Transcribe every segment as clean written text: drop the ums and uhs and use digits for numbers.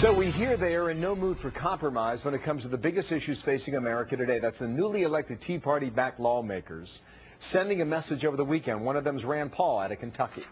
So we hear they are in no mood for compromise when it comes to the biggest issues facing America today. That's the newly elected Tea Party-backed lawmakers sending a message over the weekend. One of them is Rand Paul out of Kentucky.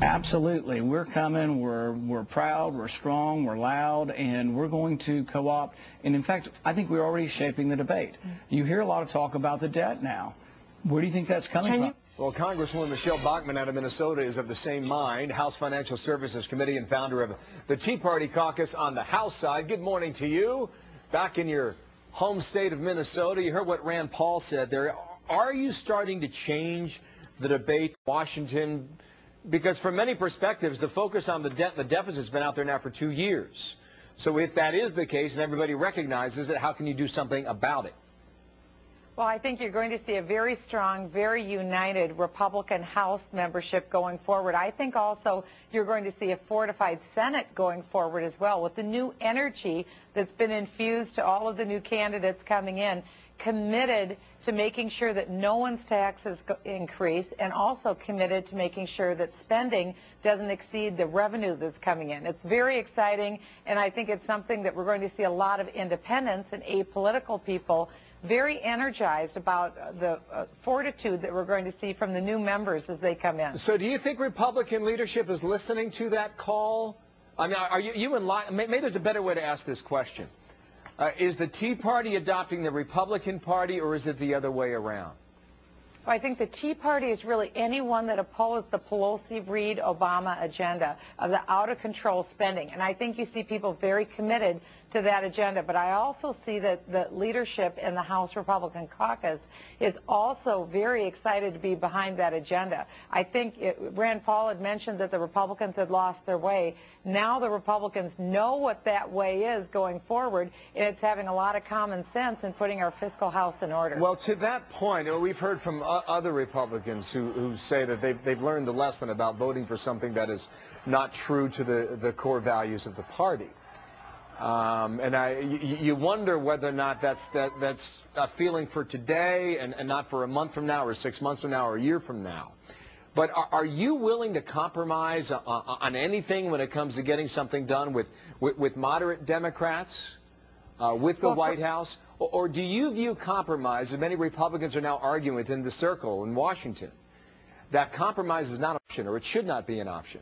Absolutely. We're coming. We're proud. We're strong. We're loud. And we're going to co-opt. And, in fact, I think we're already shaping the debate. You hear a lot of talk about the debt now. Where do you think that's coming from? Well, Congresswoman Michelle Bachmann out of Minnesota is of the same mind. House Financial Services Committee and founder of the Tea Party caucus on the House side. Good morning to you. Back in your home state of Minnesota, you heard what Rand Paul said there. Are you starting to change the debate in Washington? Because from many perspectives, the focus on the debt and the deficit has been out there now for 2 years. So if that is the case and everybody recognizes it, how can you do something about it? Well, I think you're going to see a very strong, very united Republican House membership going forward. I think also you're going to see a fortified Senate going forward as well, with the new energy that's been infused to all of the new candidates coming in, committed to making sure that no one's taxes increase, and also committed to making sure that spending doesn't exceed the revenue that's coming in. It's very exciting, and I think it's something that we're going to see a lot of independents and apolitical people very energized about the fortitude that we're going to see from the new members as they come in. So do you think Republican leadership is listening to that call? I mean, are you in line? Maybe there's a better way to ask this question. Is the Tea Party adopting the Republican Party, or is it the other way around? I think the Tea Party is really anyone that opposed the Pelosi-Reid-Obama agenda of the out-of-control spending. And I think you see people very committed to that agenda. But I also see that the leadership in the House Republican caucus is also very excited to be behind that agenda. I think Rand Paul had mentioned that the Republicans had lost their way. Now the Republicans know what that way is going forward, and it's having a lot of common sense in putting our fiscal house in order. Well, to that point, we've heard from other Republicans who say that they've learned the lesson about voting for something that is not true to the core values of the party. And you wonder whether or not that's a feeling for today and not for a month from now or 6 months from now or a year from now. But are you willing to compromise on anything when it comes to getting something done with moderate Democrats, with the White House? Or do you view compromise, as many Republicans are now arguing within the circle in Washington, that compromise is not an option, or it should not be an option?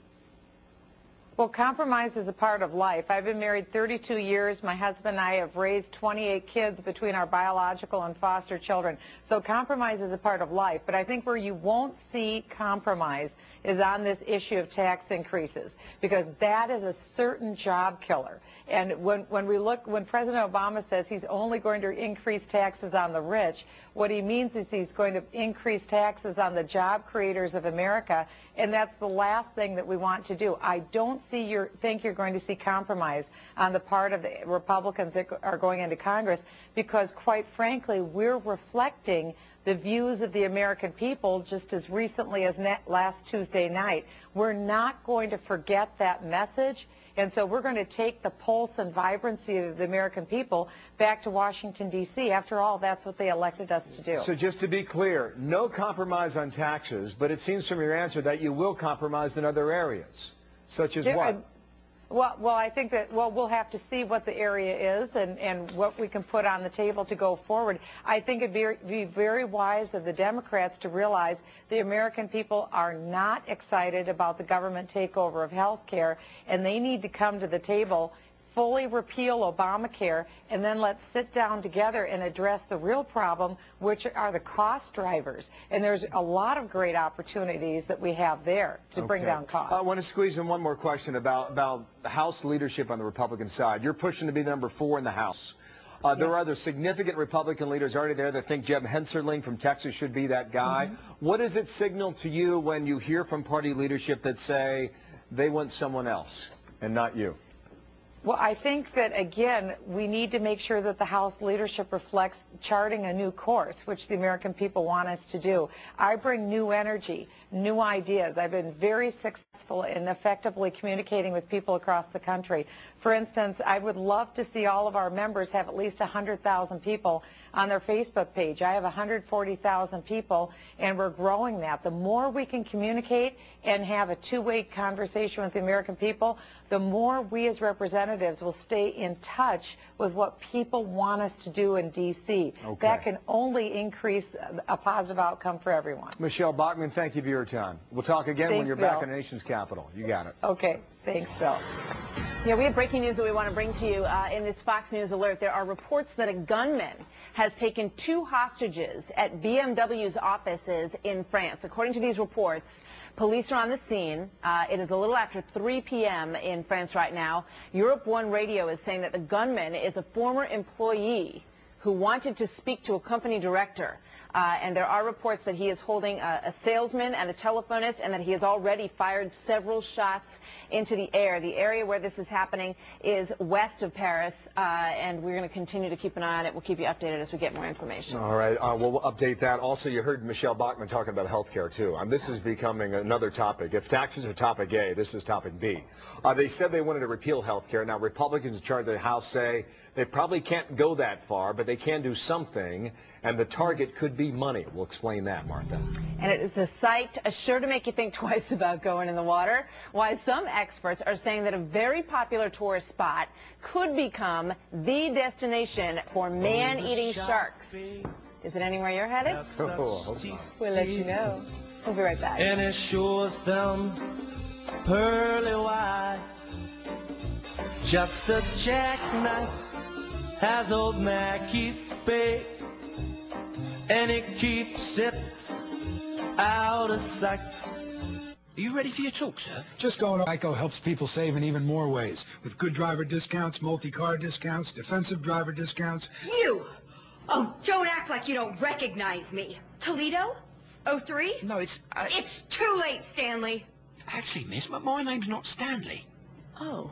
Well, compromise is a part of life. I've been married 32 years. My husband and I have raised 28 kids between our biological and foster children. So compromise is a part of life. But I think where you won't see compromise is on this issue of tax increases, because that is a certain job killer. And when President Obama says he's only going to increase taxes on the rich, what he means is he's going to increase taxes on the job creators of America, and that's the last thing that we want to do. I don't think you're going to see compromise on the part of the Republicans that are going into Congress, because quite frankly, we're reflecting the views of the American people just as recently as last Tuesday night. We're not going to forget that message. And so we're going to take the pulse and vibrancy of the American people back to Washington, D.C. After all, that's what they elected us to do. So just to be clear, no compromise on taxes, but it seems from your answer that you will compromise in other areas, such as what? Well, I think that, we'll have to see what the area is and what we can put on the table to go forward. I think it'd be very wise of the Democrats to realize the American people are not excited about the government takeover of health care, and they need to come to the table, fully repeal Obamacare, and then let's sit down together and address the real problem, which are the cost drivers. And there's a lot of great opportunities that we have there to bring down costs. I want to squeeze in one more question about the House leadership on the Republican side. You're pushing to be number 4 in the House. There are other significant Republican leaders already there that think Jeb Hensarling from Texas should be that guy. What does it signal to you when you hear from party leadership that say they want someone else and not you? Well, I think that, again, we need to make sure that the House leadership reflects charting a new course, which the American people want us to do. I bring new energy, new ideas. I've been very successful in effectively communicating with people across the country. For instance, I would love to see all of our members have at least 100,000 people on their Facebook page. I have 140,000 people, and we're growing that. The more we can communicate and have a two-way conversation with the American people, the more we as representatives will stay in touch with what people want us to do in D.C. Okay. That can only increase a positive outcome for everyone. Michelle Bachmann, thank you for your time. We'll talk again when Thanks, you're Bill. back in the nation's capital. You got it. Okay. Thanks, Bill. Yeah, we have breaking news that we want to bring to you in this Fox News alert. There are reports that a gunman has taken 2 hostages at BMW's offices in France. According to these reports, police are on the scene. It is a little after 3 p.m. in France right now. Europe 1 Radio is saying that the gunman is a former employee who wanted to speak to a company director. And there are reports that he is holding a salesman and a telephonist, and that he has already fired several shots into the air. The area where this is happening is west of Paris, and we're going to continue to keep an eye on it. We'll keep you updated as we get more information. All right. We'll update that. Also, you heard Michelle Bachmann talking about health care, too. This is becoming another topic. If taxes are topic A, this is topic B. They said they wanted to repeal health care. Now, Republicans in charge of the House say they probably can't go that far, but they can do something, and the target could be money. We'll explain that, Martha. And it is a sight sure to make you think twice about going in the water. Why some experts are saying that a very popular tourist spot could become the destination for man-eating sharks. Is it anywhere you're headed? Oh, We'll let you know. We'll be right back. And it shows them pearly white, just a jackknife has old Mac keep bait, and it keeps it out of sight. Are you ready for your talk, sir? Just going to Geico helps people save in even more ways, with good driver discounts, multi-car discounts, defensive driver discounts. You! Oh, don't act like you don't recognize me. Toledo? 03? No, it's... It's too late, Stanley. Actually, miss, my name's not Stanley. Oh.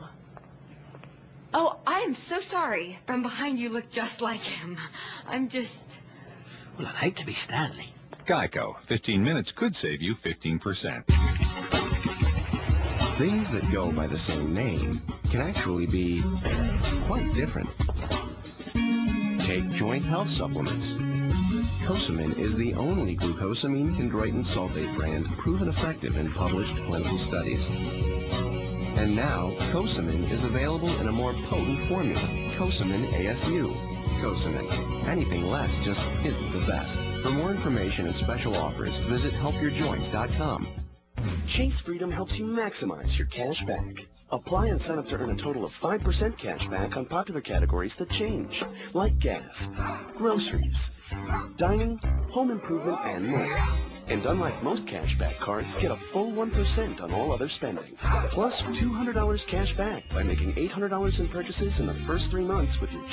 Oh, I am so sorry. From behind you look just like him. I'm just... Well, I'd hate to be Stanley. Geico. 15 minutes could save you 15%. Things that go by the same name can actually be quite different. Take joint health supplements. Cosamin is the only glucosamine chondroitin sulfate brand proven effective in published clinical studies. And now, Cosamin is available in a more potent formula, Cosamin ASU. Cosamin. Anything less just isn't the best. For more information and special offers, visit helpyourjoints.com. Chase Freedom helps you maximize your cash back. Apply and sign up to earn a total of 5% cash back on popular categories that change, like gas, groceries, dining, home improvement, and more. And unlike most cashback cards, get a full 1% on all other spending. Plus $200 cash back by making $800 in purchases in the first 3 months with your